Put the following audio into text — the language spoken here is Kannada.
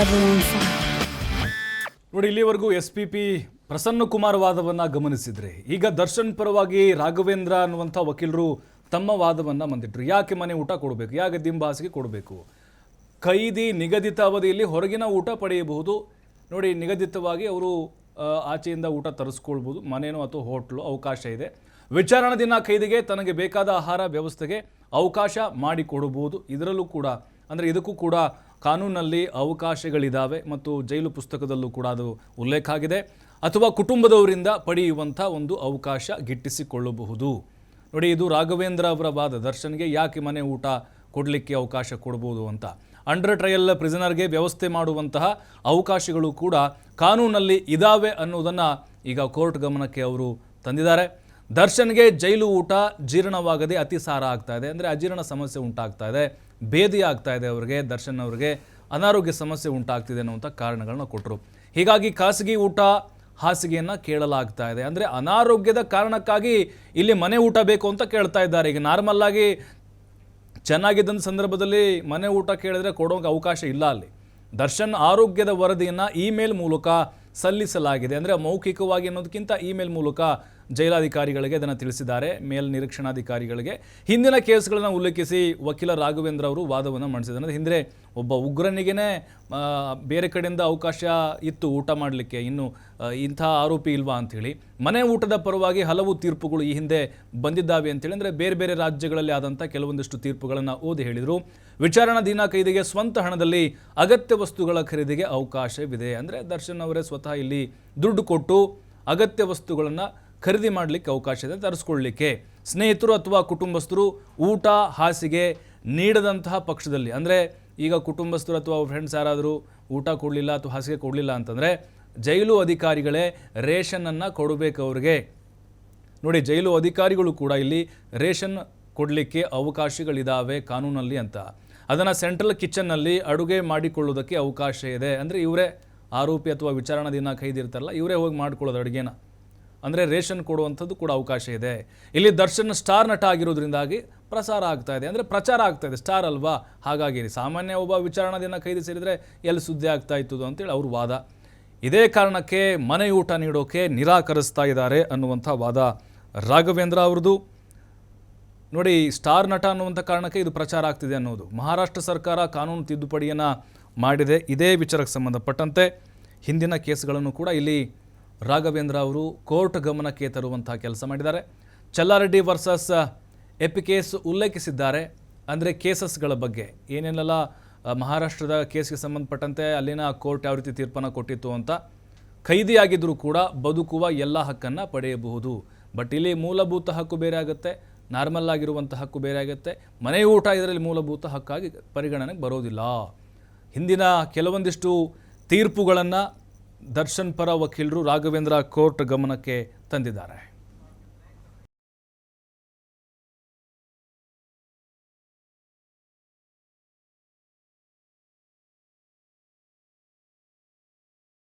everyone's side. ನೋಡಿ, ಇಲ್ಲಿವರೆಗೂ SPP ಪ್ರಸನ್ನಕುಮಾರ್ ವಾದವನ್ನು ಗಮನಿಸಿದ್ರೆ, ಈಗ ದರ್ಶನ್ ಪರವಾಗಿ ರಾಘವೇಂದ್ರ ಅನ್ನುವಂಥ ವಕೀಲರು ತಮ್ಮ ವಾದವನ್ನು ಮಂದಿಟ್ರು. ಯಾಕೆ ಮನೆ ಊಟ ಕೊಡಬೇಕು, ಯಾಕೆ ದಿಂಬಾಸಿಗೆ ಕೊಡಬೇಕು, ಕೈದಿ ನಿಗದಿತ ಅವಧಿಯಲ್ಲಿ ಹೊರಗಿನ ಊಟ ಪಡೆಯಬಹುದು. ನೋಡಿ, ನಿಗದಿತವಾಗಿ ಅವರು ಆಚೆಯಿಂದ ಊಟ ತರಿಸ್ಕೊಳ್ಬೋದು, ಮನೇನೋ ಅಥವಾ ಹೋಟ್ಲು ಅವಕಾಶ ಇದೆ. ವಿಚಾರಣಾ ದಿನ ಕೈದಿಗೆ ತನಗೆ ಬೇಕಾದ ಆಹಾರ ವ್ಯವಸ್ಥೆಗೆ ಅವಕಾಶ ಮಾಡಿಕೊಡಬಹುದು. ಇದರಲ್ಲೂ ಕೂಡ ಅಂದರೆ ಇದಕ್ಕೂ ಕೂಡ ಕಾನೂನಲ್ಲಿ ಅವಕಾಶಗಳಿದ್ದಾವೆ ಮತ್ತು ಜೈಲು ಪುಸ್ತಕದಲ್ಲೂ ಕೂಡ ಅದು ಉಲ್ಲೇಖ ಆಗಿದೆ. ಅಥವಾ ಕುಟುಂಬದವರಿಂದ ಪಡೆಯುವಂಥ ಒಂದು ಅವಕಾಶ ಗಿಟ್ಟಿಸಿಕೊಳ್ಳಬಹುದು. ನೋಡಿ, ಇದು ರಾಘವೇಂದ್ರ ಅವರ ವಾದ. ದರ್ಶನ್ಗೆ ಯಾಕೆ ಮನೆ ಊಟ ಕೊಡಲಿಕ್ಕೆ ಅವಕಾಶ ಕೊಡ್ಬೋದು ಅಂತ. ಅಂಡರ್ ಟ್ರಯಲ್ ಪ್ರಿಸನರ್ಗೆ ವ್ಯವಸ್ಥೆ ಮಾಡುವಂತಹ ಅವಕಾಶಗಳು ಕೂಡ ಕಾನೂನಲ್ಲಿ ಇದ್ದಾವೆ ಅನ್ನೋದನ್ನು ಈಗ ಕೋರ್ಟ್ ಗಮನಕ್ಕೆ ಅವರು ತಂದಿದ್ದಾರೆ. ದರ್ಶನ್ಗೆ ಜೈಲು ಊಟ ಜೀರ್ಣವಾಗದೆ ಅತಿಸಾರ ಆಗ್ತಾ ಇದೆ, ಅಂದರೆ ಅಜೀರ್ಣ ಸಮಸ್ಯೆ ಉಂಟಾಗ್ತಾ ಇದೆ, ಭೇದಿ ಆಗ್ತಾ ಇದೆ ಅವರಿಗೆ, ದರ್ಶನ್ ಅವರಿಗೆ ಅನಾರೋಗ್ಯ ಸಮಸ್ಯೆ ಉಂಟಾಗ್ತಿದೆ ಅನ್ನುವಂಥ ಕಾರಣಗಳನ್ನ ಕೊಟ್ಟರು. ಹೀಗಾಗಿ ಖಾಸಗಿ ಊಟ ಹಾಸಿಗೆಯನ್ನು ಕೇಳಲಾಗ್ತಾ ಇದೆ. ಅಂದರೆ ಅನಾರೋಗ್ಯದ ಕಾರಣಕ್ಕಾಗಿ ಇಲ್ಲಿ ಮನೆ ಊಟ ಬೇಕು ಅಂತ ಕೇಳ್ತಾ ಇದ್ದಾರೆ. ಈಗ ನಾರ್ಮಲ್ಲಾಗಿ ಚೆನ್ನಾಗಿದ್ದಂಥ ಸಂದರ್ಭದಲ್ಲಿ ಮನೆ ಊಟ ಕೇಳಿದ್ರೆ ಕೊಡೋಕೆ ಅವಕಾಶ ಇಲ್ಲ. ಅಲ್ಲಿ ದರ್ಶನ್ ಆರೋಗ್ಯದ ವರದಿಯನ್ನು ಇಮೇಲ್ ಮೂಲಕ ಸಲ್ಲಿಸಲಾಗಿದೆ. ಅಂದರೆ ಮೌಖಿಕವಾಗಿ ಅನ್ನೋದಕ್ಕಿಂತ ಇಮೇಲ್ ಮೂಲಕ ಜೈಲಾಧಿಕಾರಿಗಳಿಗೆ ಅದನ್ನು ತಿಳಿಸಿದ್ದಾರೆ, ಮೇಲ್ನಿರೀಕ್ಷಣಾಧಿಕಾರಿಗಳಿಗೆ. ಹಿಂದಿನ ಕೇಸ್ಗಳನ್ನು ಉಲ್ಲೇಖಿಸಿ ವಕೀಲ ರಾಘವೇಂದ್ರ ಅವರು ವಾದವನ್ನು ಮಂಡಿಸಿದ್ದಾರೆ. ಹಿಂದೆ ಒಬ್ಬ ಉಗ್ರನಿಗೇ ಬೇರೆ ಕಡೆಯಿಂದ ಅವಕಾಶ ಇತ್ತು ಊಟ ಮಾಡಲಿಕ್ಕೆ, ಇನ್ನು ಇಂಥ ಆರೋಪಿ ಇಲ್ವಾ ಅಂಥೇಳಿ. ಮನೆ ಊಟದ ಪರವಾಗಿ ಹಲವು ತೀರ್ಪುಗಳು ಈ ಹಿಂದೆ ಬಂದಿದ್ದಾವೆ ಅಂತೇಳಿ, ಅಂದರೆ ಬೇರೆ ಬೇರೆ ರಾಜ್ಯಗಳಲ್ಲಿ ಆದಂಥ ಕೆಲವೊಂದಿಷ್ಟು ತೀರ್ಪುಗಳನ್ನು ಓದಿ ಹೇಳಿದರು. ವಿಚಾರಣಾ ದಿನ ಕೈದಿಗೆ ಸ್ವಂತ ಹಣದಲ್ಲಿ ಅಗತ್ಯ ವಸ್ತುಗಳ ಖರೀದಿಗೆ ಅವಕಾಶವಿದೆ. ಅಂದರೆ ದರ್ಶನ್ ಅವರೇ ಸ್ವತಃ ಇಲ್ಲಿ ದುಡ್ಡು ಕೊಟ್ಟು ಅಗತ್ಯ ವಸ್ತುಗಳನ್ನು ಖರೀದಿ ಮಾಡಲಿಕ್ಕೆ ಅವಕಾಶ ಇದೆ, ತರಿಸ್ಕೊಳ್ಳಿಕ್ಕೆ. ಸ್ನೇಹಿತರು ಅಥವಾ ಕುಟುಂಬಸ್ಥರು ಊಟ ಹಾಸಿಗೆ ನೀಡದಂತಹ ಪಕ್ಷದಲ್ಲಿ, ಅಂದರೆ ಈಗ ಕುಟುಂಬಸ್ಥರು ಅಥವಾ ಫ್ರೆಂಡ್ಸ್ ಯಾರಾದರೂ ಊಟ ಕೊಡಲಿಲ್ಲ ಅಥವಾ ಹಾಸಿಗೆ ಕೊಡಲಿಲ್ಲ ಅಂತಂದರೆ ಜೈಲು ಅಧಿಕಾರಿಗಳೇ ರೇಷನನ್ನು ಕೊಡಬೇಕು ಅವ್ರಿಗೆ. ನೋಡಿ, ಜೈಲು ಅಧಿಕಾರಿಗಳು ಕೂಡ ಇಲ್ಲಿ ರೇಷನ್ ಕೊಡಲಿಕ್ಕೆ ಅವಕಾಶಗಳಿದ್ದಾವೆ ಕಾನೂನಲ್ಲಿ ಅಂತ. ಅದನ್ನು ಸೆಂಟ್ರಲ್ ಕಿಚನ್ನಲ್ಲಿ ಅಡುಗೆ ಮಾಡಿಕೊಳ್ಳೋದಕ್ಕೆ ಅವಕಾಶ ಇದೆ. ಅಂದರೆ ಇವರೇ ಆರೋಪಿ ಅಥವಾ ವಿಚಾರಣಾ ದಿನ ಕೈದಿರ್ತಾರಲ್ಲ, ಇವರೇ ಹೋಗಿ ಮಾಡ್ಕೊಳ್ಳೋದು ಅಡುಗೆನ. ಅಂದರೆ ರೇಷನ್ ಕೊಡುವಂಥದ್ದು ಕೂಡ ಅವಕಾಶ ಇದೆ. ಇಲ್ಲಿ ದರ್ಶನ್ ಸ್ಟಾರ್ ನಟ ಆಗಿರೋದ್ರಿಂದಾಗಿ ಪ್ರಸಾರ ಆಗ್ತಾ ಇದೆ, ಅಂದರೆ ಪ್ರಚಾರ ಆಗ್ತಾ ಇದೆ, ಸ್ಟಾರ್ ಅಲ್ವಾ, ಹಾಗಾಗಿ ಸಾಮಾನ್ಯ ಒಬ್ಬ ವಿಚಾರಣಾ ದಿನ ಕೈದಿ ಸೇರಿದರೆ ಎಲ್ಲಿ ಸುದ್ದಿ ಆಗ್ತಾ ಇತ್ತು ಅಂತೇಳಿ ಅವ್ರ ವಾದ. ಇದೇ ಕಾರಣಕ್ಕೆ ಮನೆ ಊಟ ನೀಡೋಕೆ ನಿರಾಕರಿಸ್ತಾ ಇದ್ದಾರೆ ಅನ್ನುವಂಥ ವಾದ ರಾಘವೇಂದ್ರ ಅವ್ರದ್ದು. ನೋಡಿ, ಸ್ಟಾರ್ ನಟ ಅನ್ನುವಂಥ ಕಾರಣಕ್ಕೆ ಇದು ಪ್ರಚಾರ ಆಗ್ತಿದೆ ಅನ್ನೋದು. ಮಹಾರಾಷ್ಟ್ರ ಸರ್ಕಾರ ಕಾನೂನು ತಿದ್ದುಪಡಿಯನ್ನು ಮಾಡಿದೆ. ಇದೇ ವಿಚಾರಕ್ಕೆ ಸಂಬಂಧಪಟ್ಟಂತೆ ಹಿಂದಿನ ಕೇಸ್ಗಳನ್ನು ಕೂಡ ಇಲ್ಲಿ ರಾಘವೇಂದ್ರ ಅವರು ಕೋರ್ಟ್ ಗಮನಕ್ಕೆ ತರುವಂಥ ಕೆಲಸ ಮಾಡಿದ್ದಾರೆ. ಚಲ್ಲಾರೆಡ್ಡಿ ವರ್ಸಸ್ ಎಪಿ ಕೇಸ್ ಉಲ್ಲೇಖಿಸಿದ್ದಾರೆ. ಅಂದರೆ ಕೇಸಸ್ಗಳ ಬಗ್ಗೆ ಏನೇನೆಲ್ಲ ಮಹಾರಾಷ್ಟ್ರದ ಕೇಸ್ಗೆ ಸಂಬಂಧಪಟ್ಟಂತೆ ಅಲ್ಲಿನ ಕೋರ್ಟ್ ಯಾವ ರೀತಿ ತೀರ್ಪನ್ನು ಕೊಟ್ಟಿತ್ತು ಅಂತ. ಖೈದಿಯಾಗಿದ್ದರೂ ಕೂಡ ಬದುಕುವ ಎಲ್ಲ ಹಕ್ಕನ್ನು ಪಡೆಯಬಹುದು. ಬಟ್ ಇಲ್ಲಿ ಮೂಲಭೂತ ಹಕ್ಕು ಬೇರೆ ಆಗುತ್ತೆ, ನಾರ್ಮಲ್ ಆಗಿರುವಂಥ ಹಕ್ಕು ಬೇರೆ ಆಗುತ್ತೆ. ಮನೆ ಊಟ ಇದರಲ್ಲಿ ಮೂಲಭೂತ ಹಕ್ಕಾಗಿ ಪರಿಗಣನೆಗೆ ಬರೋದಿಲ್ಲ. ಹಿಂದಿನ ಕೆಲವೊಂದಿಷ್ಟು ತೀರ್ಪುಗಳನ್ನು ದರ್ಶನ್ ಪರ ವಕೀಲರು ರಾಘವೇಂದ್ರ ಕೋರ್ಟ್ ಗಮನಕ್ಕೆ ತಂದಿದ್ದಾರೆ.